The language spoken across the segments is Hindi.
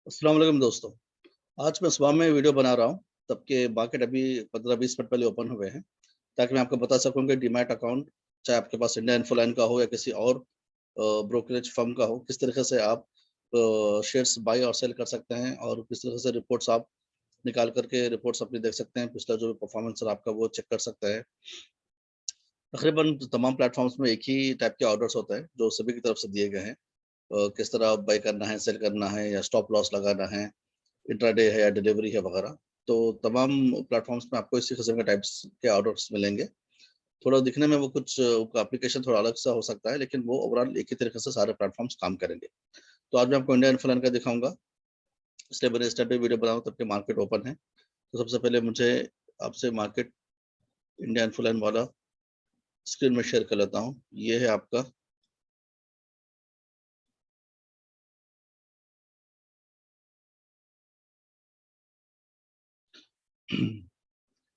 अस्सलाम वालेकुम दोस्तों। आज मैं सुबह में वीडियो बना रहा हूँ, तब के मार्केट अभी 15-20 मिनट पहले ओपन हुए हैं, ताकि मैं आपको बता सकूँ कि डीमैट अकाउंट, चाहे आपके पास इंडिया इन्फोलाइन का हो या किसी और ब्रोकरेज फर्म का हो, किस तरीके से आप शेयर्स बाय और सेल कर सकते हैं और किस तरह से रिपोर्ट्स आप निकाल करके रिपोर्ट्स अपनी देख सकते हैं, पिछला जो परफॉर्मेंस है आपका वो चेक कर सकते हैं। तकरीबन तमाम प्लेटफॉर्म्स में एक ही टाइप के ऑर्डर्स होते हैं, जो सभी की तरफ से दिए गए हैं। किस तरह बाय करना है, सेल करना है या स्टॉप लॉस लगाना है, इंट्राडे है या डिलीवरी है वगैरह। तो तमाम प्लेटफ़ॉर्म्स में आपको इसी किस्म के टाइप्स के ऑर्डर्स मिलेंगे। थोड़ा दिखने में वो कुछ उनका एप्लीकेशन थोड़ा अलग-सा हो सकता है, लेकिन वो ओवरऑल एक ही तरीके से सारे प्लेटफ़ॉर्म्स काम करेंगे। तो आज मैं आपको इंडिया इन्फ्लुएंस का दिखाऊँगा, इसलिए मैंने स्टेप बाय वीडियो बनाऊँ तब कि मार्केट ओपन है। तो सबसे पहले मुझे आपसे मार्केट इंडिया इन्फ्लुएंस वाला स्क्रीन में शेयर कर लेता हूँ। ये है आपका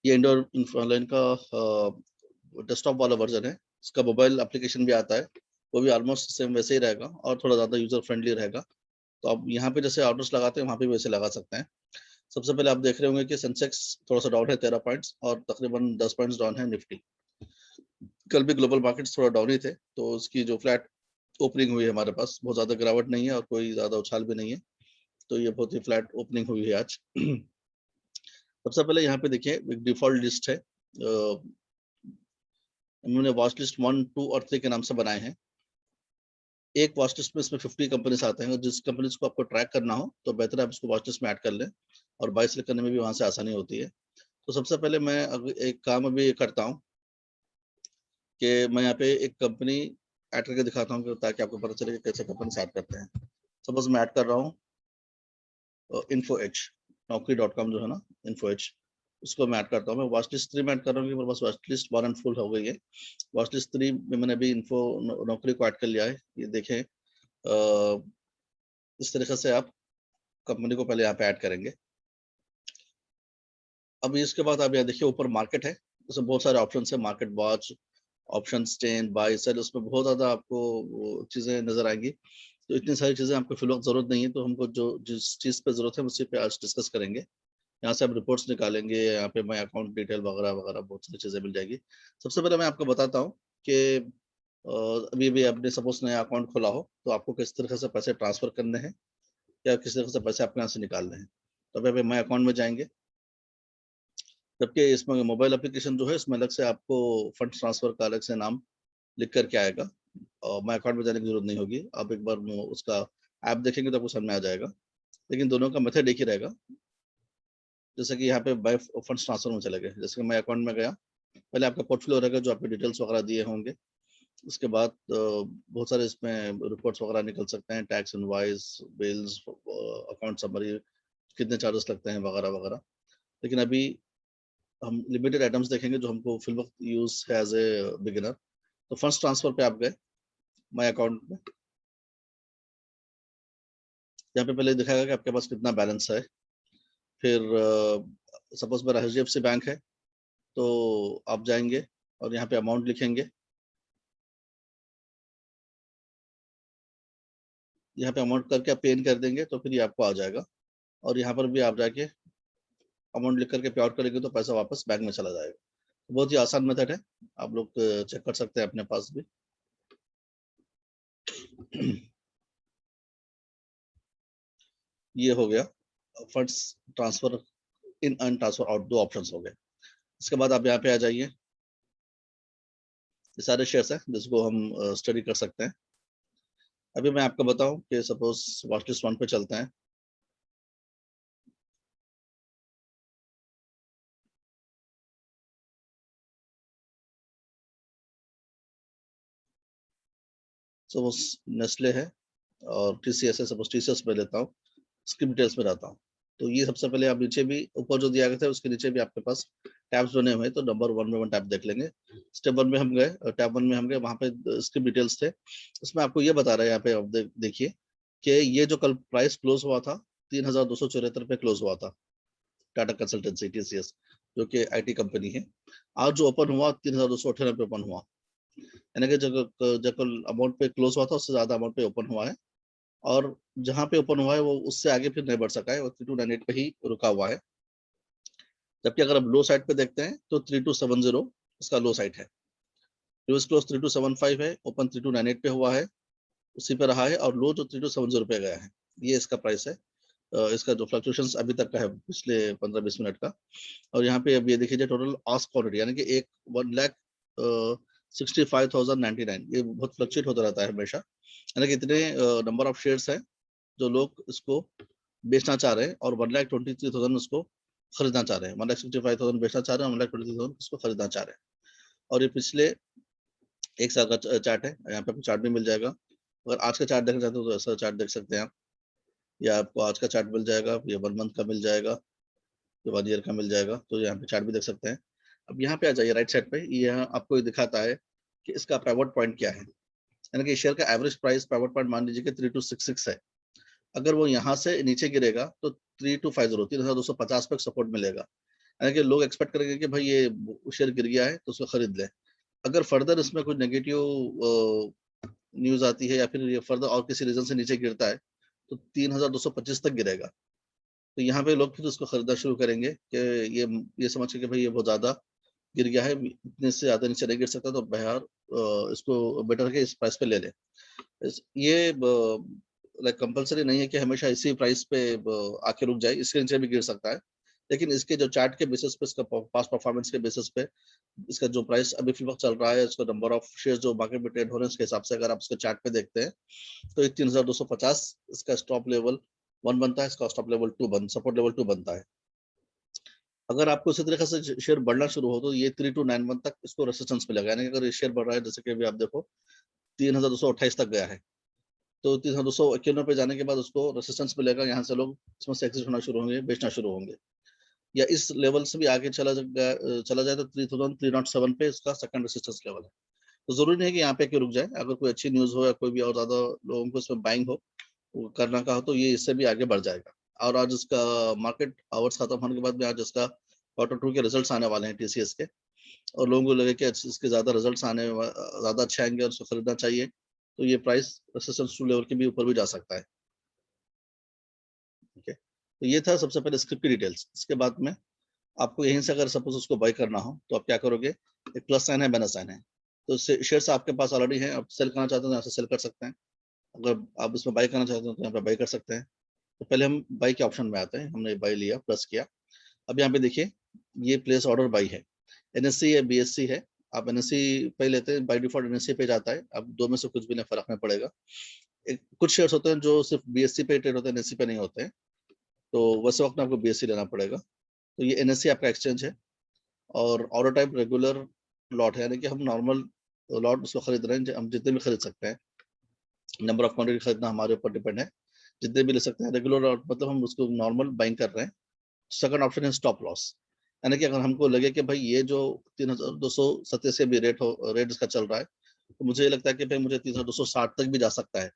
ये इंडोर इन्फ्लुएंस का डेस्कटॉप वाला वर्ज़न है। इसका मोबाइल एप्लीकेशन भी आता है, वो भी ऑलमोस्ट सेम वैसे ही रहेगा और थोड़ा ज़्यादा यूज़र फ्रेंडली रहेगा। तो आप यहाँ पे जैसे ऑर्डर्स लगाते हैं, वहाँ पे भी वैसे लगा सकते हैं। सबसे पहले आप देख रहे होंगे कि सेंसेक्स थोड़ा-सा डाउन है 13 पॉइंट्स और तकरीबन 10 पॉइंट्स डाउन है निफ्टी। कल भी ग्लोबल मार्केट्स थोड़ा डाउन ही थे, तो उसकी जो फ्लैट ओपनिंग हुई है हमारे पास, बहुत ज़्यादा गिरावट नहीं है और कोई ज़्यादा उछाल भी नहीं है। तो ये बहुत ही फ्लैट ओपनिंग हुई है आज। सबसे पहले यहाँ पे देखिए एक डिफ़ॉल्ट लिस्ट है। उन्होंने वॉच लिस्ट 1, 2 और 3 के नाम से बनाए हैं। एक वॉच लिस्ट में इसमें 50 कंपनीज़ आते हैं और जिस कंपनीज़ को आपको ट्रैक करना हो, तो बेहतर है आप उसको वॉच लिस्ट में ऐड कर लें और बाय सेल करने में भी वहाँ से आसानी होती है। तो सबसे पहले मैं अब एक काम अभी करता हूँ कि मैं यहाँ पे एक कंपनी ऐड करके दिखाता हूँ कि ताकि आपको पता चले कि कैसे कंपनीज़ ऐड करते हैं। सपोज़ मैं ऐड कर रहा हूँ इन्फो एज, naukri.com जो है ना, इन्फो एज, उसको मैं ऐड करता हूँ। मैं वॉच लिस्ट 3 में ऐड कर रहा हूँ क्योंकि मेरे पास वॉच लिस्ट 1 एंड फुल हो गई है। वॉच लिस्ट 3 में मैंने अभी नौकरी को ऐड कर लिया है। ये देखें, इस तरीके से आप कंपनी को पहले यहाँ पे ऐड करेंगे। अब इसके बाद आप यहाँ देखिए ऊपर मार्केट है, उसमें बहुत सारे ऑप्शंस है, market watch, option stand, buy sell, उसमें बहुत ज़्यादा आपको वो चीज़ें नज़र आएँगी। तो इतनी सारी चीज़ें आपको फ़िलहाल ज़रूरत नहीं है, तो हमको जो जिस चीज़ पे ज़रूरत है उसी पे आज डिस्कस करेंगे। यहाँ से आप रिपोर्ट्स निकालेंगे, यहाँ पे माय अकाउंट डिटेल वगैरह-वगैरह बहुत सारी चीज़ें मिल जाएगी। सबसे पहले मैं आपको बताता हूँ कि अभी-अभी आपने सपोज़ नया अकाउंट खोला हो, तो आपको किस तरीके से पैसे ट्रांसफ़र करने हैं या किस तरह से पैसे आपके यहाँ से निकालने हैं। तो अभी अभी माय अकाउंट में जाएँगे, जबकि इसमें मोबाइल एप्लीकेशन जो है, इसमें अलग से आपको फंड्स ट्रांसफ़र का अलग से नाम लिख कर के आएगा और माय अकाउंट में जाने की ज़रूरत नहीं होगी। आप एक बार वो उसका ऐप देखेंगे तो आपको समझ में आ जाएगा। लेकिन दोनों का मेथड एक ही रहेगा। जैसे कि यहाँ पे बाय फंड्स ट्रांसफर में चले गए, जैसे कि मैं अकाउंट में गया, पहले आपका पोर्टफोलियो रहेगा जो आपके डिटेल्स वगैरह दिए होंगे। उसके बाद बहुत सारे इसमें रिपोर्ट्स वगैरह निकल सकते हैं, tax invoice, bills, account summary, कितने चार्जेस लगते हैं वगैरह-वगैरह। लेकिन अभी हम लिमिटेड आइटम्स देखेंगे जो हमको फिल वक़्त यूज़ है एज़ ए बिगिनर। तो फंड्स ट्रांसफर पे आप गए, माय अकाउंट में। यहाँ पे पहले दिखाएगा कि आपके पास कितना बैलेंस है। फिर सपोज़ मेरा एचडीएफसी बैंक है, तो आप जाएँगे और यहाँ पे अमाउंट लिखेंगे। यहाँ पे अमाउंट करके आप पे इन कर देंगे तो फिर ये आपको आ जाएगा और यहाँ पर भी आप जाके अमाउंट लिख कर के पे आउट करेंगे तो पैसा वापस बैंक में चला जाएगा। बहुत ही आसान मेथड है, आप लोग चेक कर सकते हैं अपने पास भी। ये हो गया funds transfer in and transfer out, 2 options हो गए। इसके बाद आप यहाँ पे आ जाइए, ये सारे शेयर्स हैं जिसको हम स्टडी कर सकते हैं। अभी मैं आपको बताऊँ कि सपोज़ वॉच लिस्ट 1 पे चलते हैं। सपोज़ नेस्ले है और टीसीएस है, सपोज़ टीसीएस में लेता हूँ, इसकी डिटेल्स में जाता हूँ। तो ये सबसे पहले आप नीचे भी ऊपर जो दिया गया था उसके नीचे भी आपके पास टैब्स बने हुए हैं, तो नंबर 1 में 1 टैब देख लेंगे। स्टेप 1 में हम गए, टैब 1 में हम गए, वहाँ पे इसके डिटेल्स थे। उसमें आपको ये बता रहा है यहाँ पे आप देखिए कि ये जो कल प्राइस क्लोज़ हुआ था, 3274 पे क्लोज़ हुआ था, टाटा कंसल्टेंसी टीसीएस, जो कि आईटी कंपनी है। आज जो ओपन हुआ 3218 पे ओपन हुआ। यानी कि जब जब कल अमाउंट पे क्लोज़ हुआ था उससे ज़्यादा अमाउंट पे ओपन हुआ है। और जहाँ पे ओपन हुआ है वो उससे आगे फिर नहीं बढ़ सका है, वो 3298 पे ही रुका हुआ है। जबकि अगर आप लो साइड पे देखते हैं तो 3270 इसका लो साइड है। प्रीवियस क्लोज 3275 है, ओपन 3298 पे हुआ है, उसी पे रहा है, और लो जो 3270 पे गया है। ये इसका प्राइस है। इसका जो फ्लक्चुएशंस अभी तक का है पिछले 15-20 मिनट का। और यहाँ पे अब ये देखिए टोटल आस्क क्वांटिटी यानी कि 1,65,099, ये बहुत फ्लक्चुएट होता रहता है हमेशा, यानी कि इतने नंबर ऑफ शेयर्स है जो लोग इसको बेचना चाह रहे हैं, और 1,23,000 उसको खरीदना चाह रहे हैं। 1,65,000 बेचना चाह रहे हैं, 1,23,000 इसको खरीदना चाह रहे हैं। और ये पिछले एक साल का चार्ट है, यहाँ पे आपको चार्ट भी मिल जाएगा। अगर आज का चार्ट देखना चाहते हो तो ऐसा चार्ट देख सकते हैं आप, या आपको आज का चार्ट मिल जाएगा, या 1 मंथ का मिल जाएगा, या 1 ईयर का मिल जाएगा, तो यहाँ पे चार्ट भी देख सकते हैं। अब यहाँ पे आ जाइए राइट साइड पे, ये यहाँ आपको ये दिखाता है कि इसका पिवट पॉइंट क्या है, यानी कि शेयर का एवरेज प्राइस पिवट पॉइंट मान लीजिए कि 3266 है। अगर वो यहाँ से नीचे गिरेगा तो 3250 3250 पे सपोर्ट मिलेगा, यानी कि लोग एक्सपेक्ट करेंगे कि भाई ये शेयर गिर गया है तो उसको खरीद लें। अगर फर्दर इसमें कुछ नेगेटिव न्यूज आती है, या फिर ये फर्दर और किसी रीजन से नीचे गिरता है, तो 3225 तक गिरेगा। तो यहाँ पे लोग फिर उसको खरीदना शुरू करेंगे कि ये समझ के कि भाई ये बहुत ज्यादा गिर गया है, इतने से ज्यादा नीचे नहीं गिर सकता, तो बहर इसको बेटर है कि इस प्राइस पे ले ले। ये लाइक कंपलसरी नहीं है कि हमेशा इसी प्राइस पे आके रुक जाए, इसके नीचे भी गिर सकता है। लेकिन इसके जो चार्ट के बेसिस पे, इसका पास्ट परफॉर्मेंस के बेसिस पे, इसका जो प्राइस अभी फिलहाल चल रहा है, इसका नंबर ऑफ शेयर जो मार्केट में ट्रेड हो रहे हैं, उसके हिसाब से अगर आप इसका चार्ट पे देखते हैं तो 3250 इसका स्टॉप लेवल 1 बनता है, इसका स्टॉप लेवल 2 सपोर्ट लेवल 2 बनता है। अगर आपको इसी तरीके से शेयर बढ़ना शुरू हो तो ये 3291 तक इसको रेसिस्टेंस मिलेगा, यानी कि अगर ये शेयर बढ़ रहा है, जैसे कि अभी आप देखो 3228 तक गया है, तो 3291 पे जाने के बाद उसको रेसिस्टेंस मिलेगा, यहाँ से लोग इसमें से एग्जिट होना शुरू होंगे, बेचना शुरू होंगे। या इस लेवल से भी आगे चला जाए तो 3307 पे इसका सेकंड रेसिस्टेंस लेवल है। तो जरूरी नहीं है कि यहाँ पे रुक जाए, अगर कोई अच्छी न्यूज हो या कोई भी और ज्यादा लोगों को इसमें बाइंग हो, वो करना का हो, तो ये इससे भी आगे बढ़ जाएगा। और आज इसका मार्केट आवर्स खत्म होने के बाद में आज इसका Q2 के रिजल्ट्स आने वाले हैं TCS के, और लोगों को लगे कि इसके ज्यादा रिजल्ट्स ज्यादा अच्छे आएंगे और उसको खरीदना चाहिए, तो ये प्राइस रेसिस्टेंस टू लेवल के भी ऊपर भी जा सकता है। ठीक है, तो ये था सबसे पहले स्क्रिप्ट की डिटेल्स। इसके बाद में आपको यहीं से अगर सपोज उसको बाय करना हो तो आप क्या करोगे, एक प्लस साइन है, माइनस साइन है, तो शेयर्स आपके पास ऑलरेडी है, आप सेल करना चाहते हो तो यहाँ से सेल कर सकते हैं। अगर आप इसमें बाय करना चाहते हो तो यहाँ पे बाय कर सकते हैं। तो पहले हम बाई के ऑप्शन में आते हैं, हमने बाई लिया, प्लस किया। अब यहाँ पे देखिए ये प्लेस ऑर्डर बाई है, NSE है, BSC है। आप NSE पे लेते हैं, बाई डिफॉल्ट NSE पे जाता है, अब दो में से कुछ भी नहीं, फर्क नहीं पड़ेगा। कुछ शेयर्स होते हैं जो सिर्फ BSC पे ट्रेड होते हैं, NSE पे नहीं होते हैं, तो वैसे वक्त में आपको BSC लेना पड़ेगा। तो ये NSE आपका एक्सचेंज है, और ऑर्डर टाइप रेगुलर लॉट है, यानी कि हम नॉर्मल लॉट उसको खरीद रहे हैं, हम जितने भी खरीद सकते हैं। नंबर ऑफ क्वांटिटी खरीदना हमारे ऊपर डिपेंड है, जितने भी ले सकते हैं। रेगुलर लॉट मतलब हम उसको नॉर्मल बाइंग कर रहे हैं। सेकंड ऑप्शन है स्टॉप लॉस, यानी कि अगर हमको लगे कि भाई ये जो 3287 भी रेट इसका चल रहा है, तो मुझे ये लगता है कि भाई मुझे 3260 तक भी जा सकता है,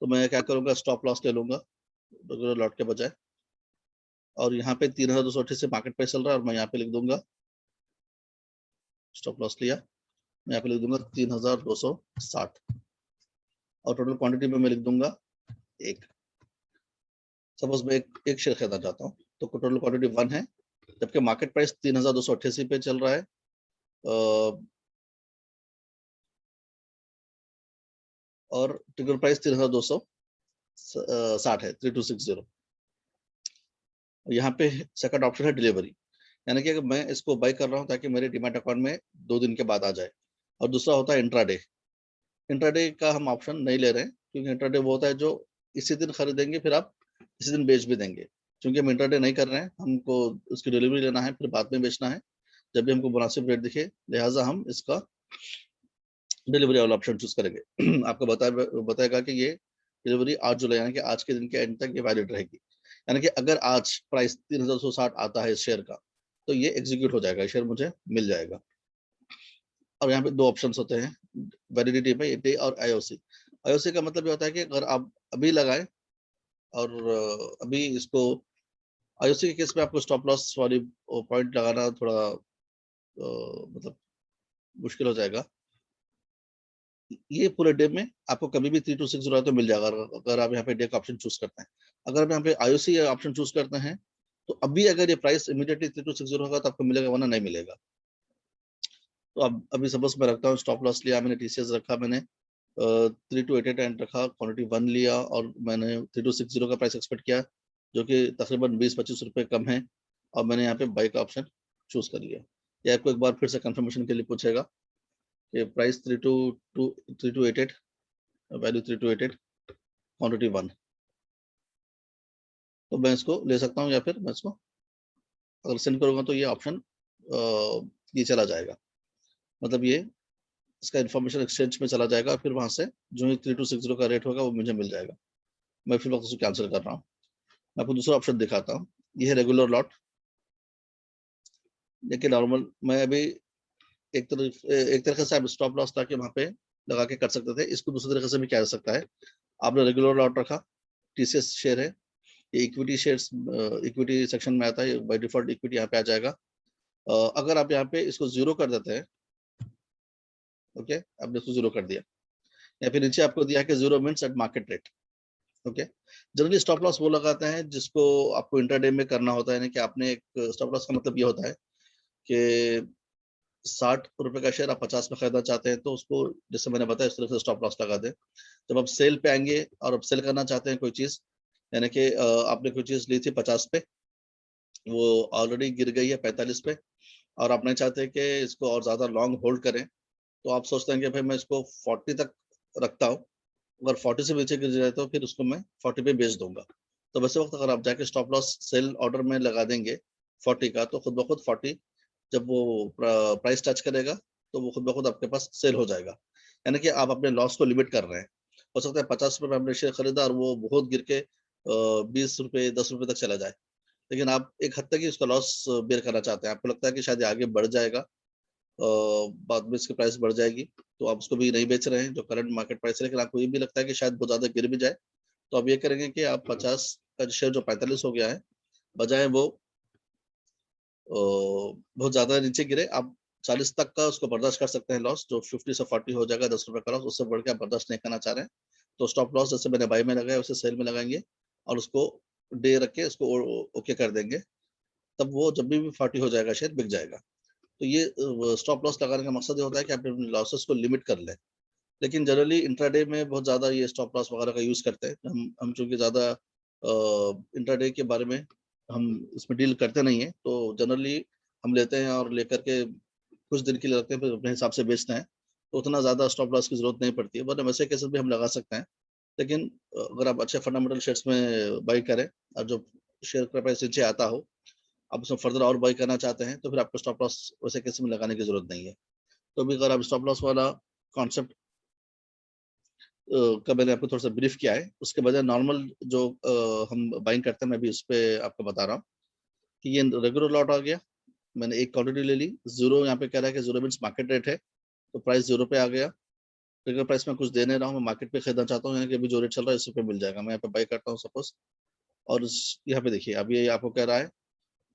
तो मैं क्या करूंगा, स्टॉप लॉस ले लूंगा रेगुलर लॉट के बजाय। और यहाँ पे 3280 से मार्केट प्राइस चल रहा है, और मैं यहाँ पे लिख दूंगा, स्टॉप लॉस लिया, मैं यहाँ पे लिख दूंगा 3260, और टोटल क्वांटिटी में मैं लिख दूंगा एक। सपोज मैं एक शेयर खरीदना चाहता हूँ, तो टोटल क्वांटिटी 1 है, जबकि मार्केट प्राइस 3288 पे चल रहा है, और टिकट प्राइस 3260 है, 3260। यहाँ पे सेकंड ऑप्शन है डिलीवरी, यानी कि अगर मैं इसको बाय कर रहा हूँ ताकि मेरे डीमैट अकाउंट में 2 दिन के बाद आ जाए। और दूसरा होता है इंट्राडे। इंट्राडे का हम ऑप्शन नहीं ले रहे हैं, क्योंकि इंट्राडे वो होता है जो इसी दिन खरीदेंगे फिर आप इसी दिन बेच भी देंगे। क्योंकि हम इंट्राडे नहीं कर रहे हैं, हमको उसकी डिलीवरी लेना है, फिर बाद में बेचना है जब भी हमको मुनासिब रेट दिखे, लिहाजा हम इसका डिलीवरी वाला ऑप्शन चूज करेंगे। आपको बताएगा कि ये डिलीवरी 8 जुलाई यानी कि आज के दिन के एंड तक ये वैलिड रहेगी, यानी कि अगर आज प्राइस 3260 आता है इस शेयर का, तो ये एग्जीक्यूट हो जाएगा, शेयर मुझे मिल जाएगा। और यहाँ पे 2 ऑप्शंस होते हैं वैलिडिटी में, डे और IOC का मतलब ये होता है कि अगर आप अभी लगाएं, और अभी इसको IOC के केस में आपको स्टॉप लॉस वाली पॉइंट लगाना थोड़ा मतलब मुश्किल हो जाएगा। ये पूरे डे में आपको कभी भी 3260 तो मिल जाएगा, अगर आप यहाँ पे डे का ऑप्शन चूज करते हैं। अगर आप यहाँ पे आईओसी ऑप्शन चूज करते हैं तो अभी अगर ये प्राइस इमीडिएटली 3260 होगा तो आपको मिलेगा, वरना नहीं मिलेगा। तो अब अभी सपोज मैं रखता हूँ, स्टॉप लॉस लिया मैंने, टीसीएस रखा मैंने, 3288 एंड रखा, क्वांटिटी 1 लिया और मैंने 3260 का प्राइस एक्सपेक्ट किया, जो कि तकरीबन 20-25 रुपए कम है, और मैंने यहाँ पे बाई का ऑप्शन चूज कर लिया। ये आपको एक बार फिर से कंफर्मेशन के लिए पूछेगा कि प्राइस 3288, वैल्यू 3288, क्वांटिटी 1, तो मैं इसको ले सकता हूँ, या फिर मैं इसको अगर सेंड करूँगा तो ये ऑप्शन ये चला जाएगा, मतलब ये इसका इन्फॉर्मेशन एक्सचेंज में चला जाएगा, फिर वहां से जो ही 3260 का रेट होगा वो मुझे मिल जाएगा। मैं फिर वक्त उसको कैंसिल कर रहा हूँ। मैं आपको दूसरा ऑप्शन दिखाता हूँ, ये है रेगुलर लॉट। देखिए नॉर्मल, मैं अभी एक तरीके से आप स्टॉप लॉस ताकि वहां पे लगा के कर सकते थे, इसको दूसरे तरीके से भी किया जा सकता है। आपने रेगुलर लॉट रखा, टीसीएस शेयर है, ये इक्विटी शेयर्स इक्विटी सेक्शन में आता है, बाय डिफॉल्ट इक्विटी यहाँ पे आ जाएगा। अगर आप यहाँ पे इसको जीरो कर देते हैं, ओके, आपने इसको जीरो कर दिया, या फिर नीचे आपको दिया है कि zero means eight market rate, okay. Generally stop loss वो लगाते हैं जिसको आपको इंट्राडे में करना होता है, यानी कि आपने एक स्टॉप लॉस का मतलब ये होता है कि 60 रुपए का शेयर आप 50 में खरीदना चाहते हैं, तो उसको जैसे मैंने बताया इस तरह से स्टॉप लॉस लगा दें। जब आप सेल पे आएंगे और आप सेल करना चाहते हैं कोई चीज, यानी कि आपने कोई चीज ली थी 50 पे, वो ऑलरेडी गिर गई है 45 पे, और आप नहीं चाहते कि इसको और ज्यादा लॉन्ग होल्ड करें, तो आप सोचते हैं कि भाई मैं इसको 40 तक रखता हूँ, अगर 40 से नीचे गिर जाए तो फिर उसको मैं 40 पे बेच दूंगा। तो वैसे वक्त अगर आप जाके स्टॉप लॉस सेल ऑर्डर में लगा देंगे 40 का, तो खुद ब खुद 40 जब वो प्राइस टच करेगा तो वो खुद ब खुद आपके पास सेल हो जाएगा, यानी कि आप अपने लॉस को लिमिट कर रहे हैं। हो सकता है 50 रुपए में आपने शेयर खरीदा और वो बहुत गिर के 20 रुपए 10 रुपए तक चला जाए, लेकिन आप एक हद तक ही उसका लॉस बेयर करना चाहते हैं, आपको लगता है कि शायद ये आगे बढ़ जाएगा, बाद में इसकी प्राइस बढ़ जाएगी, तो आप उसको भी नहीं बेच रहे हैं जो करंट मार्केट प्राइस है, लेकिन आपको ये भी लगता है कि शायद बहुत ज्यादा गिर भी जाए, तो आप ये करेंगे कि आप 50 का शेयर जो 45 हो गया है, बजाय वो बहुत ज्यादा नीचे गिरे, आप 40 तक का उसको बर्दाश्त कर सकते हैं लॉस, जो 50 से 40 हो जाएगा 10 रुपए का लॉस, उससे बढ़ के आप बर्दाश्त नहीं करना चाह रहे हैं, तो स्टॉप लॉस जैसे मैंने बाई में लगाया वैसे सेल में लगाएंगे, और उसको डे रख के उसको ओके कर देंगे, तब वो जब भी 40 हो जाएगा शेयर बिक जाएगा। तो ये स्टॉप लॉस लगाने का मकसद ये होता है कि आप अपने लॉसेस को लिमिट कर लें, लेकिन जनरली इंट्राडे में बहुत ज़्यादा ये स्टॉप लॉस वगैरह का यूज़ करते हैं। हम चूँकि ज़्यादा इंट्राडे के बारे में हम इसमें डील करते नहीं हैं, तो जनरली हम लेते हैं और लेकर के कुछ दिन के लिए रखते हैं, फिर अपने हिसाब से बेचते हैं, तो उतना ज़्यादा स्टॉप लॉस की ज़रूरत नहीं पड़ती है, वरना वैसे केसेस भी हम लगा सकते हैं। लेकिन अगर आप अच्छे फंडामेंटल शेयर्स में बाई करें और जो शेयर का प्राइस नीचे आता हो, आप उसमें फर्दर और बाई करना चाहते हैं, तो फिर आपको स्टॉप लॉस वैसे केस में लगाने की ज़रूरत नहीं है। तो अभी अगर आप स्टॉप लॉस वाला कॉन्सेप्ट का मैंने आपको थोड़ा-सा ब्रीफ किया है, उसके बजाय नॉर्मल जो हम बाइंग करते हैं, मैं अभी उस पे आपको बता रहा हूँ कि ये रेगुलर लॉट आ गया, मैंने एक क्वांटिटी ले ली, ज़ीरो यहाँ पे कह रहा है कि ज़ीरो मीन्स मार्केट रेट है, तो प्राइस ज़ीरो पे आ गया, ट्रिगर प्राइस में कुछ दे नहीं रहा हूँ, मैं मार्केट पे खरीदना चाहता हूँ, यानी कि अभी जो रेट चल रहा है इसी पे मिल जाएगा, मैं यहाँ पे बाई करता हूँ सपोज़, और इस यहाँ पे देखिए अभी ये आपको कह रहा है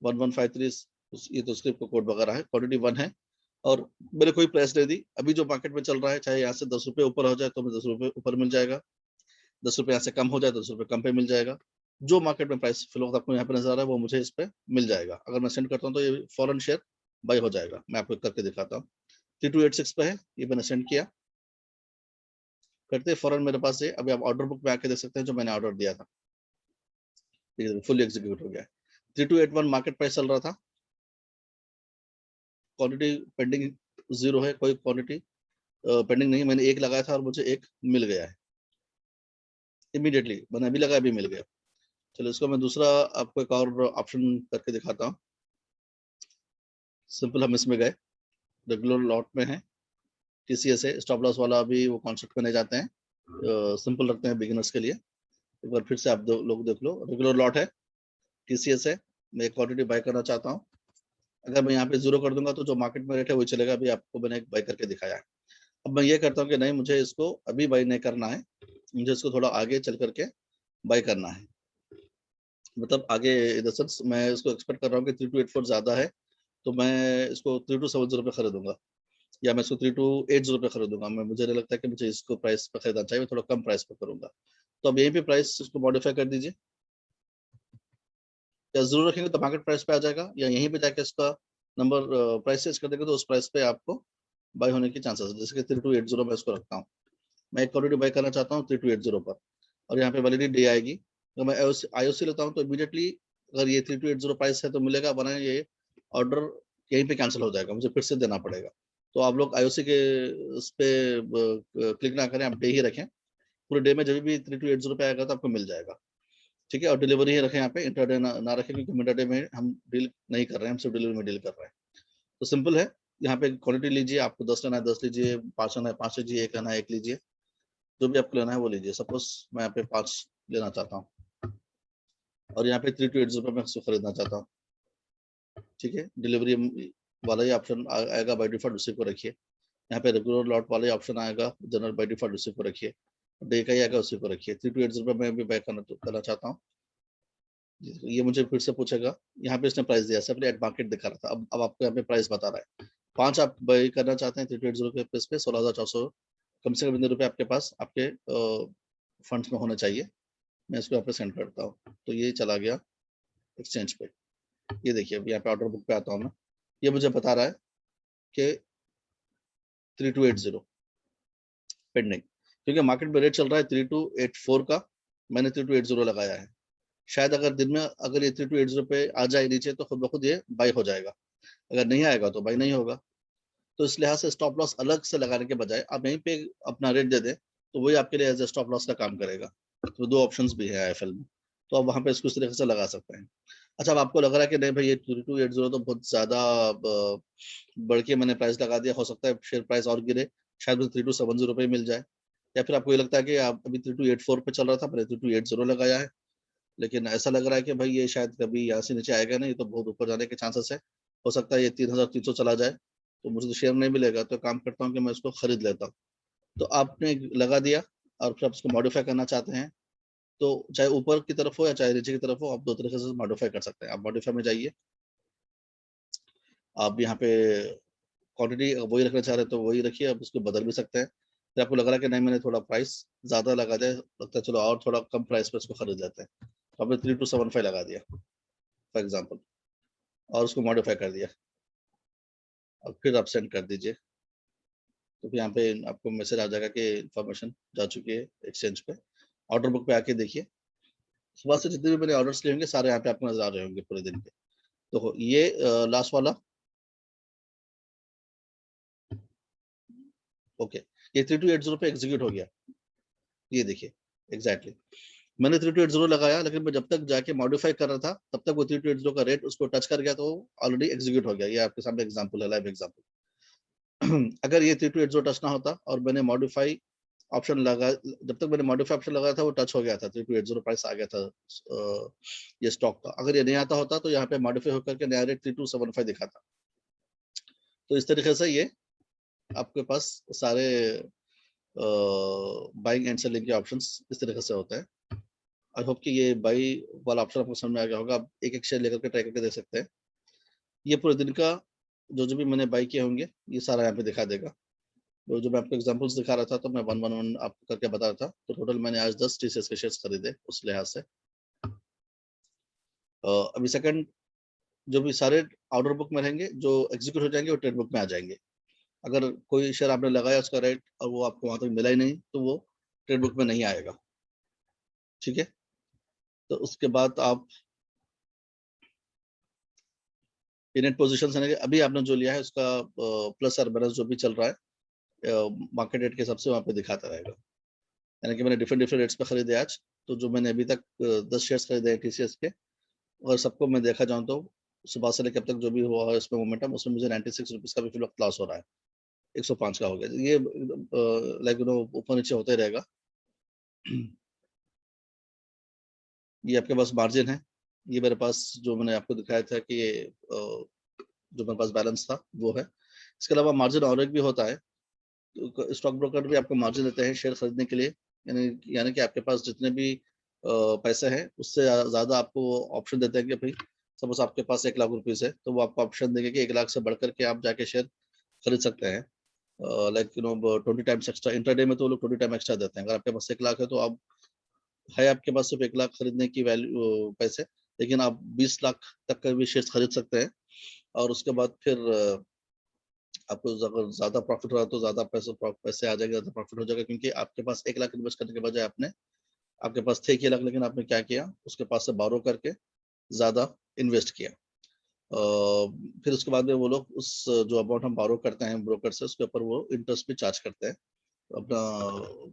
1153, ये तो स्क्रिप्ट कोड वगैरह है, क्वांटिटी 1 है, और मैंने कोई प्राइस नहीं दी, अभी जो मार्केट में चल रहा है, चाहे यहाँ से 10 रुपए ऊपर हो जाए तो हमें 10 रुपए ऊपर मिल जाएगा, 10 रुपए यहाँ से कम हो जाए तो 10 रुपए कम पे मिल जाएगा, जो मार्केट में प्राइस फिलहाल आपको यहाँ पे नजर आ रहा है वो मुझे इस पे मिल जाएगा। अगर मैं सेंड करता हूँ तो ये फॉरन शेयर बाई हो जाएगा, मैं आपको करके दिखाता हूँ। 3286 पे है, ये मैंने सेंड किया, करते फॉरन मेरे पास है, अभी आप ऑर्डर बुक में आके देख सकते हैं जो मैंने ऑर्डर दिया था, फुल एग्जीक्यूट हो गया है। 3281 मार्केट प्राइस चल रहा था, क्वांटिटी पेंडिंग जीरो है, कोई क्वांटिटी पेंडिंग नहीं, मैंने एक लगाया था और मुझे एक मिल गया है इमीडिएटली, मैंने अभी लगाया अभी मिल गया। चलो इसको मैं दूसरा आपको एक और ऑप्शन करके दिखाता हूँ। सिंपल हम इसमें गए, रेगुलर लॉट में है, टीसीएस है, स्टॉप लॉस वाला अभी वो कॉन्सेप्ट में नहीं जाते हैं, सिंपल रखते हैं बिगिनर्स के लिए। एक बार फिर से आप लोग देख लो, रेगुलर लॉट है, टीसीएस है, मैं एक क्वांटिटी बाय करना चाहता हूँ, अगर मैं यहाँ पे जीरो कर दूंगा तो जो मार्केट में रेट है वही चलेगा, अभी आपको मैंने एक बाय करके दिखाया है। अब मैं ये करता हूँ कि नहीं, मुझे इसको अभी बाय नहीं करना है, मुझे इसको थोड़ा आगे चल करके बाय करना है, मतलब आगे इन द सेंस मैं इसको एक्सपेक्ट कर रहा हूँ कि 3284 ज्यादा है, तो मैं इसको 3270 पे खरीदूंगा, या मैं इसको 3280 पे खरीदूंगा, मैं मुझे नहीं लगता कि मुझे इसको प्राइस पे खरीदना चाहिए, मैं थोड़ा कम प्राइस पे करूंगा। तो अब यहीं पे प्राइस इसको मॉडिफाई कर दीजिए, या जरूर रखेंगे तो मार्केट प्राइस पे आ जाएगा, या यहीं पे जाके इसका नंबर प्राइस चेंज कर देंगे तो उस प्राइस पे आपको बाय होने की चांसेस है। जैसे कि 3280 में इसको रखता हूँ, मैं एक क्वांटिटी बाय करना चाहता हूँ 3280 पर, और यहाँ पे वैलिडिटी डे आएगी। अगर मैं आईओसी लेता हूँ तो इमीडिएटली अगर ये 3280 प्राइस है तो मिलेगा, वरना ये ऑर्डर यहीं पे कैंसिल हो जाएगा, मुझे फिर से देना पड़ेगा। तो आप लोग आईओसी के उस पे क्लिक ना करें, आप डे ही रखें, पूरे डे में जब भी 3280 पे आएगा तो आपको मिल जाएगा, ठीक है। और डिलीवरी ही रखें यहाँ पे, इंटरडे ना रखें, क्योंकि मिडडे में हम डील नहीं कर रहे हैं, हम सिर्फ डिलीवरी में डील कर रहे हैं। तो सिंपल है, यहाँ पे क्वांटिटी लीजिए, आपको 10 लेना है 10 लीजिए, 5 लेना है 5 लीजिए, 1 लेना है 1 लीजिए, जो भी आपको लेना है वो लीजिए। सपोज मैं यहाँ पे 5 लेना चाहता हूँ, और यहाँ पे 3280 पे मैं इसको खरीदना चाहता हूँ, ठीक है। डिलीवरी वाला ही ऑप्शन आएगा बाई डिफॉल्ट, उसी को रखिए। यहाँ पे रेगुलर लॉट वाला ही ऑप्शन आएगा, जनरल बाई डिफॉल्ट उसी को रखिए, डे का ही आएगा उसी को रखिए। 3280 पे मैं भी बाय करना चाहता हूँ, ये मुझे फिर से पूछेगा, यहाँ पे इसने प्राइस दिया, सिर्फ एट मार्केट दिखा रहा था, अब आपको यहाँ पे प्राइस बता रहा है। 5 आप बाय करना चाहते हैं 3280 के प्रेस पे, 16,400 कम से कम इतने रुपए आपके पास आपके फंड्स में होने चाहिए। मैं इसको यहाँ पे सेंड करता हूँ, तो ये चला गया एक्सचेंज पे। ये देखिए अब यहाँ पे ऑर्डर बुक पे आता हूँ मैं, ये मुझे बता रहा है कि 3280 पेंडिंग, क्योंकि मार्केट में रेट चल रहा है 3284 का, मैंने 3280 लगाया है। शायद अगर दिन में अगर ये 3280 पे आ जाए नीचे तो खुद ब खुद ये बाई हो जाएगा, अगर नहीं आएगा तो बाई नहीं होगा। तो इस लिहाज से स्टॉप लॉस अलग से लगाने के बजाय आप यहीं पे अपना रेट दे दें, तो वही आपके लिए एज ए स्टॉप लॉस का काम करेगा। तो 2 ऑप्शंस भी है आईएफएल में, तो आप वहाँ पे इसको इस तरीके से लगा सकते हैं। अच्छा, अब आपको लग रहा है कि नहीं भाई ये 3280 तो बहुत ज़्यादा बढ़ के मैंने प्राइस लगा दिया, हो सकता है शेयर प्राइस और गिरे, शायद मुझे 3270 पे ही मिल जाए। या फिर आपको ये लगता है कि आप अभी 3284 पे चल रहा था, मैंने 3280 लगाया है, लेकिन ऐसा लग रहा है कि भाई ये शायद कभी यहाँ से नीचे आएगा नहीं, तो बहुत ऊपर जाने के चांसेस है, हो सकता है ये 3300 चला जाए, तो मुझे तो शेयर नहीं मिलेगा, तो काम करता हूँ कि मैं इसको खरीद लेता हूँ। तो आपने लगा दिया, और फिर आप इसको मॉडिफाई करना चाहते हैं, तो चाहे ऊपर की तरफ हो या चाहे नीचे की तरफ हो, आप 2 तरीके से मॉडिफाई कर सकते हैं। आप मॉडिफाई में जाइए, आप यहाँ पे क्वांटिटी वही रखना चाह रहे हैं तो वही रखिए, आप उसको बदल भी सकते हैं। फिर आपको लग रहा है कि नहीं मैंने थोड़ा प्राइस ज़्यादा लगा दिया, लगता है चलो और थोड़ा कम प्राइस पे इसको खरीद लेते हैं, तो आपने 3275 लगा दिया फॉर एग्जाम्पल, और उसको मॉडिफाई कर दिया, और फिर आप सेंड कर दीजिए, तो फिर यहाँ पे आपको मैसेज आ जाएगा कि इन्फॉर्मेशन जा चुकी है एक्सचेंज पे। ऑर्डर बुक पे आके देखिए, सुबह से जितने भी मैंने ऑर्डर्स लिए होंगे सारे यहाँ पे आपको नजर आ रहे होंगे पूरे दिन के। तो ये लास्ट वाला, ओके, ये 3280 पे एग्जीक्यूट हो गया, ये देखिए एग्जैक्टली मैंने 3280 लगाया, लेकिन मैं जब तक जाके मॉडिफाई कर रहा था तब तक वो 3280 का रेट उसको टच कर गया, तो ऑलरेडी एग्जीक्यूट हो गया। ये आपके सामने एग्जांपल है, लाइव एग्जांपल। अगर ये 3280 टच ना होता और मैंने मॉडिफाई ऑप्शन लगा, जब तक मैंने मॉडिफाई ऑप्शन लगाया था वो टच हो गया था, 3280 प्राइस आ गया था ये स्टॉक का। अगर ये नहीं आता होता तो यहाँ पे मॉडिफाई होकर के नया रेट 3275 दिखाता। तो इस तरीके से ये आपके पास सारे बाइंग एंड सेलिंग के ऑप्शंस इस तरीके से होते हैं। आई होप कि ये बाई वाला ऑप्शन आपको समझ में आ गया होगा। आप एक एक शेयर लेकर के ट्राई करके देख सकते हैं। ये पूरे दिन का जो भी मैंने बाई किए होंगे ये सारा यहाँ पे दिखा देगा। तो जो मैं आपको एग्जांपल्स दिखा रहा था तो मैं वन वन वन आपको करके बता रहा था, तो टोटल मैंने आज 10 टीसीएस के शेयर्स खरीदे उस लिहाज से। अभी सेकंड जो भी सारे ऑर्डर बुक में रहेंगे, जो एग्जीक्यूट हो जाएंगे वो ट्रेड बुक में आ जाएंगे। अगर कोई शेयर आपने लगाया उसका रेट और वो आपको वहां तक मिला ही नहीं तो वो ट्रेड बुक में नहीं आएगा, ठीक है। तो उसके बाद आप नेट पोजिशन है, अभी आपने जो लिया है उसका प्लस और माइनस जो भी चल रहा है मार्केट रेट के हिसाब से वहाँ पे दिखाता रहेगा। यानी कि मैंने डिफरेंट डिफरेंट रेट्स पे खरीदे आज, तो जो मैंने अभी तक 10 शेयर्स खरीदे हैं टीसीएस के, और सबको मैं देखा जाऊँ तो सुबह से लेकर अब तक जो भी हुआ है उसमें मोमेंटम, उसमें मुझे 96 रुपीज़ का भी फिर वक्त लॉस हो रहा है, 105 का हो गया। ये लाइक ऊपर नीचे होता ही रहेगा। ये आपके पास मार्जिन है, ये मेरे पास जो मैंने आपको दिखाया था कि ये जो मेरे पास बैलेंस था वो है। इसके अलावा मार्जिन और एक भी होता है, तो स्टॉक ब्रोकर भी आपको मार्जिन देते हैं शेयर खरीदने के लिए, यानी यानी कि आपके पास जितने भी पैसे हैं उससे ज़्यादा आपको ऑप्शन देते हैं कि भाई सपोज आपके पास 1 लाख रुपीज़ है तो वो आपको ऑप्शन देंगे कि 1 लाख से बढ़ कर के आप जाके शेयर खरीद सकते हैं। लाइक 20 टाइम्स एक्स्ट्रा इंट्राडे में, तो वो लोग 20 टाइम एक्स्ट्रा देते हैं। अगर आपके पास 1 लाख है तो आप है आपके पास सिर्फ 1 लाख खरीदने की वैल्यू पैसे, लेकिन आप 20 लाख तक का भी शेयर्स खरीद सकते हैं। और उसके बाद फिर आपको अगर ज़्यादा प्रॉफिट रहा तो ज़्यादा पैसे आ जाएंगे, ज़्यादा प्रॉफिट हो जाएगा, क्योंकि आपके पास 1 लाख इन्वेस्ट करने के बजाय आपके पास थे 1 लाख, लेकिन आपने क्या किया, उसके पास से बोरो करके ज़्यादा इन्वेस्ट किया। फिर उसके बाद में वो लोग उस जो अमाउंट हम बोरो करते हैं ब्रोकर से, उसके ऊपर वो इंटरेस्ट भी चार्ज करते हैं अपना,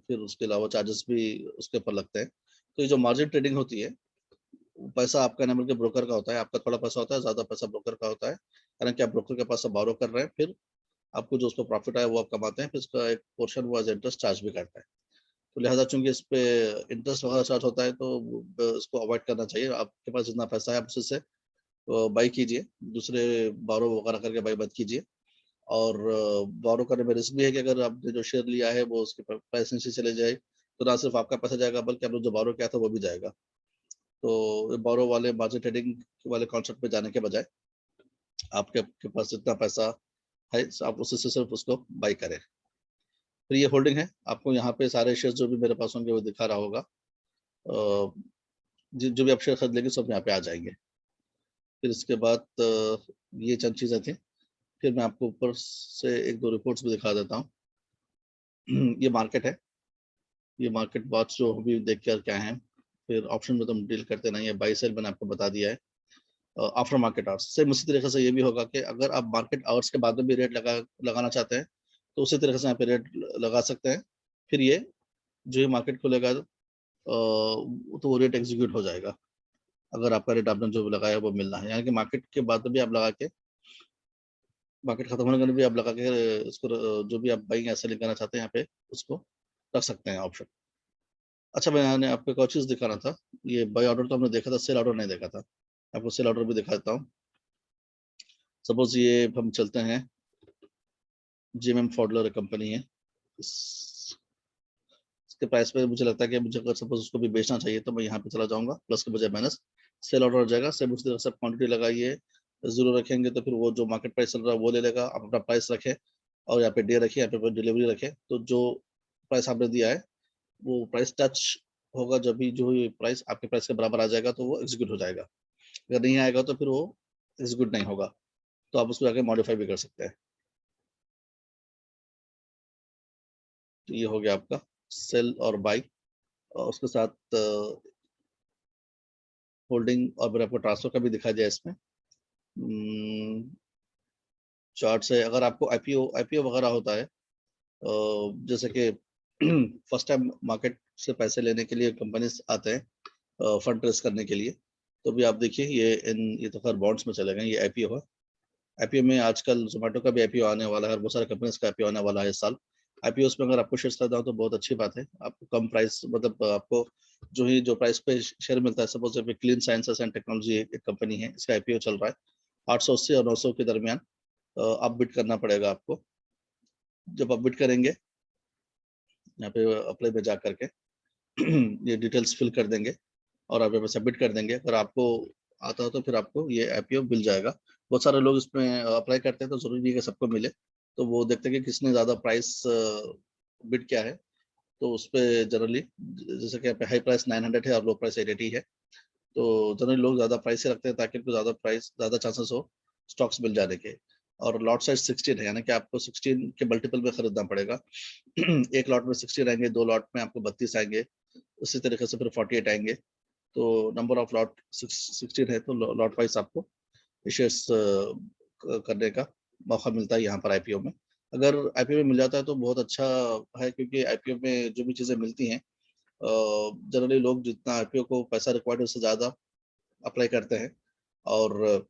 फिर उसके अलावा चार्जेस भी उसके ऊपर लगते हैं। तो ये जो मार्जिन ट्रेडिंग होती है, पैसा आपका ना बल्कि ब्रोकर का होता है, आपका थोड़ा पैसा होता है, ज़्यादा पैसा ब्रोकर का होता है। हालाँकि आप ब्रोकर के पास से बोरो कर रहे हैं, फिर आपको जो उसपे प्रॉफिट आया वो आप कमाते हैं, फिर उसका एक पोर्शन वो एज़ इंटरेस्ट चार्ज भी करता है। तो लिहाज़ा चूँकि इस पे इंटरेस्ट वगैरह चार्ज होता है, तो इसको अवॉइड करना चाहिए। आपके पास जितना पैसा है आप उसी से बाय कीजिए, दूसरे बोरो वगैरह करके बाय मत कीजिए। और बोरो करने में रिस्क भी है कि अगर आपने जो शेयर लिया है वो उसके प्राइस नीचे चले जाए, तो ना सिर्फ आपका पैसा जाएगा, बल्कि आपने जो बोरो किया था वो भी जाएगा। तो बोरो वाले मार्जिन ट्रेडिंग वाले कॉन्सेप्ट पे जाने के बजाय आपके आपके पास जितना पैसा है, आप उससे सिर्फ उसको बाय करें। फिर ये होल्डिंग है, आपको यहाँ पे सारे शेयर जो भी मेरे पास होंगे वो दिखा रहा होगा। जो भी आप शेयर खरीद लेंगे सब यहाँ पे आ जाएंगे। फिर इसके बाद ये चंद चीज़ें थी। फिर मैं आपको ऊपर से 1-2 रिपोर्ट्स भी दिखा देता हूँ। ये मार्केट है, ये मार्केट वॉच जो अभी देख कर क्या है। फिर ऑप्शन में तो हम डील करते नहीं है, बाई सेल मैंने आपको बता दिया है। आफ्टर मार्केट आवर्स सेम उसी तरीके से ये भी होगा कि अगर आप मार्केट आवर्स के बाद में भी रेट लगाना चाहते हैं, तो उसी तरीके से यहाँ पे रेट लगा सकते हैं। फिर ये जो ये मार्केट खुलेगा, तो वो रेट एग्जीक्यूट हो जाएगा, अगर आपका रेट आपने जो लगाया है वो मिलना है। यानी कि मार्केट के बाद में भी आप लगा के, मार्केट खत्म होने के बाद भी आप लगा के इसको जो भी आप बाइंग या सेलिंग करना चाहते हैं यहाँ पे उसको रख सकते हैं ऑप्शन। अच्छा, मैंने आपको एक और चीज़ दिखाना था। ये बाय ऑर्डर तो हमने देखा था, सेल ऑर्डर नहीं देखा था। आपको सेल ऑर्डर भी दिखा देता हूँ। सपोज़ ये हम चलते हैं, जेएमएम फॉडलर कंपनी है। इसके प्राइस पे मुझे लगता है कि मुझे अगर सपोज़ उसको भी बेचना चाहिए, तो मैं यहाँ पे चला जाऊँगा, प्लस के बजाय माइनस, सेल ऑर्डर हो जाएगा। सेम उसी तरह से क्वांटिटी लगाइए, 0 रखेंगे तो फिर वो जो मार्केट प्राइस चल रहा है वो ले लेगा। आप अपना प्राइस रखें और यहाँ पे डे रखिए, यहाँ पे डिलीवरी रखें, तो जो प्राइस आपने दिया है वो प्राइस टच होगा। जब भी जो ये प्राइस आपके प्राइस के बराबर आ जाएगा तो वो एग्जीक्यूट हो जाएगा। अगर नहीं आएगा तो फिर वो एग्जीक्यूट नहीं होगा, तो आप उसको जाके मॉडिफाई भी कर सकते हैं। तो ये हो गया आपका सेल और बाई, और उसके साथ होल्डिंग, और मैंने आपको ट्रांसफर का भी दिखा दिया इसमें। चार्ट से अगर आपको आईपीओ आईपीओ वगैरह होता है, जैसे कि फर्स्ट टाइम मार्केट से पैसे लेने के लिए कंपनीज आते हैं फंड रेज करने के लिए, तो भी आप देखिए ये तो खैर बॉन्ड्स में चले गए, ये आईपीओ है। आईपीओ में आजकल जोमेटो का भी आईपीओ आने वाला है, और बहुत सारे कंपनीज का आईपीओ आने वाला है इस साल। आईपीओ में अगर आपको शेयर्स खरीदना हो तो बहुत अच्छी बात है, आपको कम प्राइस, मतलब आपको जो प्राइस पे शेयर मिलता है। Suppose clean sciences and technology एक कंपनी है, इसका आईपीओ चल रहा है 880 और 900 के दरमियान। आप बिड करना पड़ेगा आपको। जब आप बिड करेंगे, यहाँ पे अप्लाई पे जा करके ये डिटेल्स फिल कर देंगे और आप यहाँ पे सबमिट कर देंगे। अगर आपको आता हो तो फिर आपको ये आईपीओ मिल जाएगा। बहुत सारे लोग इसमें अप्लाई करते हैं, तो ज़रूरी नहीं है कि सबको मिले। तो वो देखते हैं कि किसने ज़्यादा प्राइस बिड किया है, तो उसपे जनरली, जैसे कि यहाँ पे हाई प्राइस 900 है और लो प्राइस 880 है, तो जनरली लोग ज़्यादा प्राइस से रखते हैं ताकि उनको ज़्यादा चांसेस हो स्टॉक्स मिल जाने के। और लॉट साइज़ 16 है, यानी कि आपको 16 के मल्टीपल में खरीदना पड़ेगा। 1 लॉट में 16 आएँगे, 2 लॉट में आपको 32 आएँगे, उसी तरीके से फिर 48 आएँगे। तो नंबर ऑफ लॉट 16 है, तो लॉट वाइज़ आपको शेयर्स करने का मौका मिलता है यहाँ पर आईपीओ में। अगर आईपीओ में मिल जाता है तो बहुत अच्छा है, क्योंकि आईपीओ में जो भी चीज़ें मिलती हैं, जनरली लोग जितना आईपीओ को पैसा रिक्वायर्ड है उससे ज़्यादा अप्लाई करते हैं। और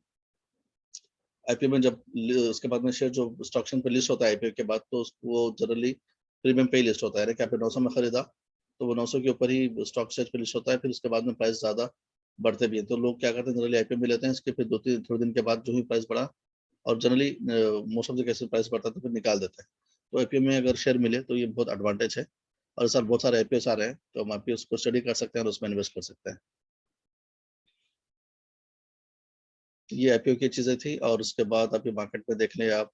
आईपीओ में जब उसके बाद में शेयर जो स्टॉक एक्सचेंज पे लिस्ट होता है आईपीओ के बाद, तो वो जनरली प्रीमियम पे ही लिस्ट होता है, यानी कि आपने 900 में खरीदा तो वो 900 के ऊपर ही स्टॉक एक्सचेंज पे लिस्ट होता है। फिर उसके बाद में प्राइस ज़्यादा बढ़ते भी हैं, तो लोग क्या करते हैं, जनरली आईपीओ में लेते हैं, इसके फिर 2-3 थोड़े दिन के बाद जो ही प्राइस बढ़ा, और generally most of the cases price बढ़ता है तो फिर निकाल देते हैं। तो आईपीओ में अगर शेयर मिले तो ये बहुत एडवांटेज है। और इस साल बहुत सारे आईपीओ आ रहे हैं, तो हम आईपीओ को स्टडी कर सकते हैं और उसमें इन्वेस्ट कर सकते हैं। ये आईपीओ की चीज़ें थी, और उसके बाद अभी मार्केट में देख लें आप,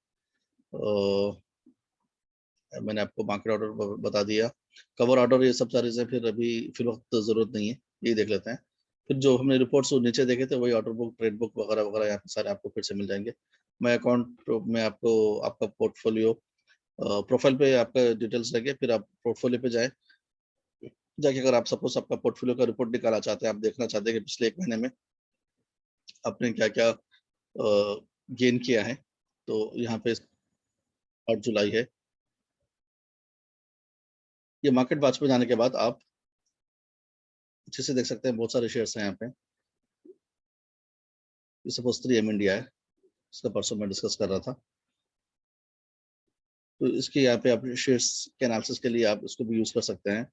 मैंने आपको मार्केट ऑर्डर बता दिया, कवर ऑर्डर, ये सब सारी चीज़ें फिर अभी फिल वक्त ज़रूरत नहीं है, ये देख लेते हैं। फिर जो हमने रिपोर्ट्स नीचे देखे थे वही ऑर्डर बुक, ट्रेड बुक वगैरह वगैरह यहाँ पे सारे आपको फिर से मिल जाएंगे। मैं अकाउंट में आपको आपका पोर्टफोलियो प्रोफाइल पे आपका डिटेल्स लगे, फिर आप पोर्टफोलियो पे जाए, जाके अगर आप सपोज आपका पोर्टफोलियो का रिपोर्ट निकालना चाहते हैं, आप देखना चाहते हैं कि पिछले 1 महीने में आपने क्या-क्या गेन किया है, तो यहाँ पे 8 जुलाई है। ये मार्केट वॉच पे जाने के बाद आप अच्छे से देख सकते हैं, बहुत सारे शेयर्स हैं यहाँ पे। ये सपोज 3M इंडिया है, इसका परसों मैं डिस्कस कर रहा था। तो इसके यहाँ पे आप शेयर्स के एनालिसिस के लिए आप इसको भी यूज़ कर सकते हैं।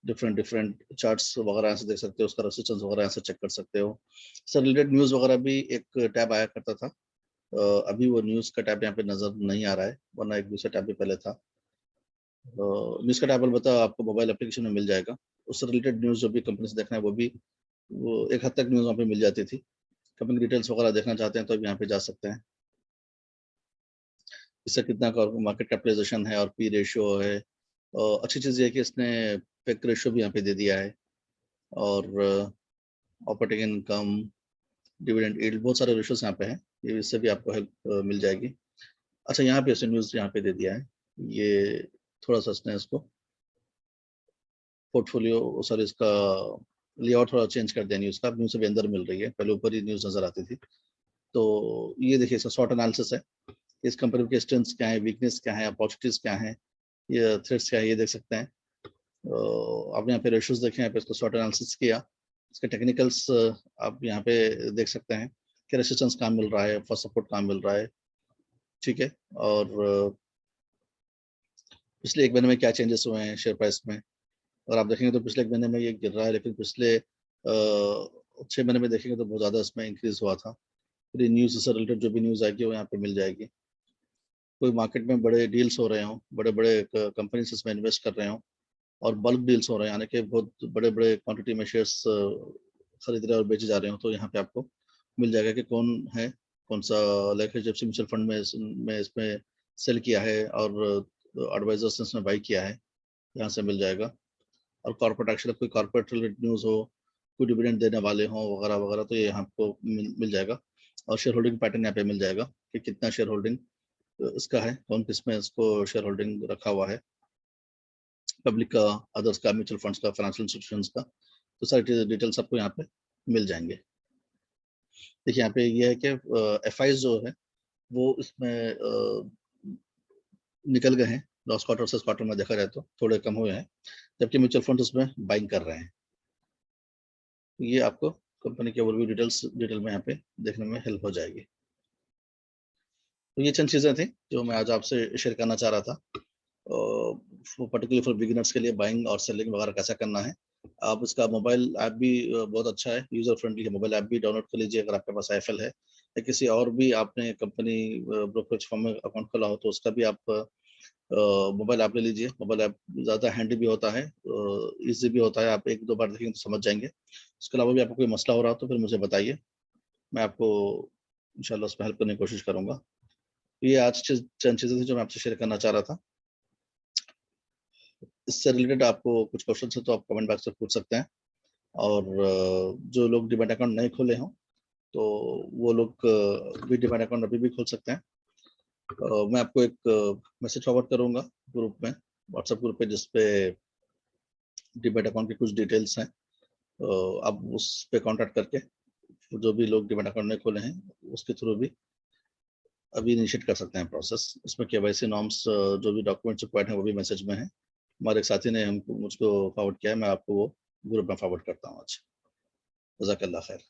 डिफरेंट डिफरेंट चार्ट्स वगैरह यहाँ से देख सकते हो, उसका रेजिस्टेंस वगैरह यहाँ से चेक कर सकते हो। इससे रिलेटेड न्यूज़ वगैरह भी एक टैब आया करता था। अभी वो न्यूज़ का टैब यहाँ पे नज़र नहीं आ रहा है, वरना एक दूसरा टैब भी पहले था। न्यूज़ का टैब अलबत्ता आपको मोबाइल एप्लीकेशन में मिल जाएगा। उससे रिलेटेड न्यूज़ जो भी कंपनी से देखना है वो एक हद तक न्यूज़ वहाँ पे मिल जाती थी। कंपनी डिटेल्स वगैरह देखना चाहते हैं तो अब यहाँ पे जा सकते हैं। इससे कितना मार्केट कैपिटलाइजेशन है और पी रेशियो है। अच्छी चीज़ ये है कि इसने पेक रेशियो भी यहाँ पे दे दिया है, और ऑपरेटिंग इनकम, डिविडेंड यील्ड, बहुत सारे रेशियोज यहाँ पे हैं। ये इससे भी आपको हेल्प मिल जाएगी। अच्छा, यहाँ पे इसने न्यूज़ यहाँ पे दे दिया है। ये थोड़ा-सा इसने इसको पोर्टफोलियो सॉरी इसका लेआउट थोड़ा चेंज कर दिया न्यूज़ का। अब न्यूज़ अभी अंदर मिल रही है, पहले ऊपर ही न्यूज़ नज़र आती थी। तो ये देखिए, इसका शॉर्ट एनालिसिस है। इस कंपनी के स्ट्रेंथ्स क्या है, वीकनेस क्या है, अपॉर्चुनिटीज़ क्या हैं, ये थ्रेट्स क्या है, ये देख सकते हैं। आप यहाँ पे रेशियोज देखें, यहाँ पे इसको शॉर्ट एनालिसिस किया। इसके टेक्निकल्स आप यहाँ पे देख सकते हैं कि रेजिस्टेंस कहाँ मिल रहा है, फर्स्ट सपोर्ट कहाँ मिल रहा है, ठीक है। और पिछले 1 महीने में क्या चेंजेस हुए हैं शेयर प्राइस में। अगर आप देखेंगे तो पिछले 1 महीने में ये गिर रहा है, लेकिन पिछले 6 महीने में देखेंगे तो बहुत ज़्यादा इसमें इंक्रीज़ हुआ था। फिर न्यूज़ से रिलेटेड जो भी न्यूज़ आएगी वो यहाँ पे मिल जाएगी। कोई मार्केट में बड़े डील्स हो रहे हों, बड़े-बड़े कंपनीज इसमें इन्वेस्ट कर रहे हों और बल्क डील्स हो रहे हैं, यानी कि बहुत बड़े-बड़े क्वांटिटी में शेयर्स खरीद रहे और बेचे जा रहे हो, तो यहाँ पे आपको मिल जाएगा कि कौन है, कौन-सा लाइक एचडीएफसी म्यूचुअल फंड में इसमें सेल किया है और एडवाइजर्स ने इसमें बाय किया है, यहाँ से मिल जाएगा। और कॉर्पोरेट एक्शन, कोई कॉर्पोरेट रिलेटेड न्यूज़ हो, कोई डिविडेंड देने वाले हों वगैरह-वगैरह, तो ये यहाँ आपको मिल जाएगा। और शेयर होल्डिंग पैटर्न यहाँ पे मिल जाएगा कि कितना शेयर होल्डिंग इसका है, कौन किसमें इसको शेयर होल्डिंग रखा हुआ है, पब्लिक का, अदर्स का, म्यूचुअल फंड्स का, फाइनेंशियल इंस्टीट्यूशंस का, तो सारी चीज़ें डिटेल्स आपको यहाँ पे मिल जाएँगे। देखिए यहाँ पे ये है कि एफआईज़ जो है वो इसमें निकल गए हैं, लास्ट क्वार्टर से इस क्वार्टर में देखा जाए तो थोड़े कम हुए हैं, जबकि म्यूचुअल फंड्स उसमें बाइंग कर रहे हैं। ये आपको कंपनी के ओवरव्यू डिटेल में यहाँ पे देखने में हेल्प हो जाएगी। तो ये चंद चीज़ें थी जो मैं आज आपसे शेयर करना चाह रहा था। पर्टिकुलरली फॉर बिगिनर्स के लिए बाइंग और सेलिंग वगैरह कैसा करना है। आप इसका मोबाइल ऐप भी बहुत अच्छा है, यूज़र फ्रेंडली है। मोबाइल ऐप भी डाउनलोड कर लीजिए अगर आपके पास आईएफएल है, या किसी और भी आपने कंपनी ब्रोकरेज फर्म में अकाउंट खोला हो तो उसका भी आप मोबाइल ऐप ले लीजिए। मोबाइल ऐप ज़्यादा हैंडी भी होता है, ईज़ी भी होता है, आप 1-2 बार देखेंगे तो समझ जाएँगे। उसके अलावा भी आपको कोई मसला हो रहा हो तो फिर मुझे बताइए, मैं आपको इंशाल्लाह उसमें हेल्प करने की कोशिश करूँगा। ये आज चंद चीज़ें थी जो मैं आपसे शेयर करना चाह रहा था। इससे रिलेटेड आपको कुछ क्वेश्चन है तो आप कमेंट बॉक्स में पूछ सकते हैं। और जो लोग डीमैट अकाउंट नहीं खोले हों तो वो लोग भी डीमैट अकाउंट अभी भी खोल सकते हैं। मैं आपको एक मैसेज फॉरवर्ड करूँगा ग्रुप में, व्हाट्सएप ग्रुप पे, जिसपे डीमैट अकाउंट की कुछ डिटेल्स हैं। आप उस पे कॉन्टैक्ट करके जो भी लोग डीमैट अकाउंट नहीं खोले हैं उसके थ्रू भी अभी इनिशिएट कर सकते हैं प्रोसेस। उसमें केवाईसी नॉर्म्स, जो भी डॉक्यूमेंट्स रिक्वायर्ड हैं वो भी मैसेज में हैं। हमारे एक साथी ने मुझको फॉरवर्ड किया है, मैं आपको वो ग्रुप में फॉरवर्ड करता हूँ आज। जज़ाकल्लाह खैर।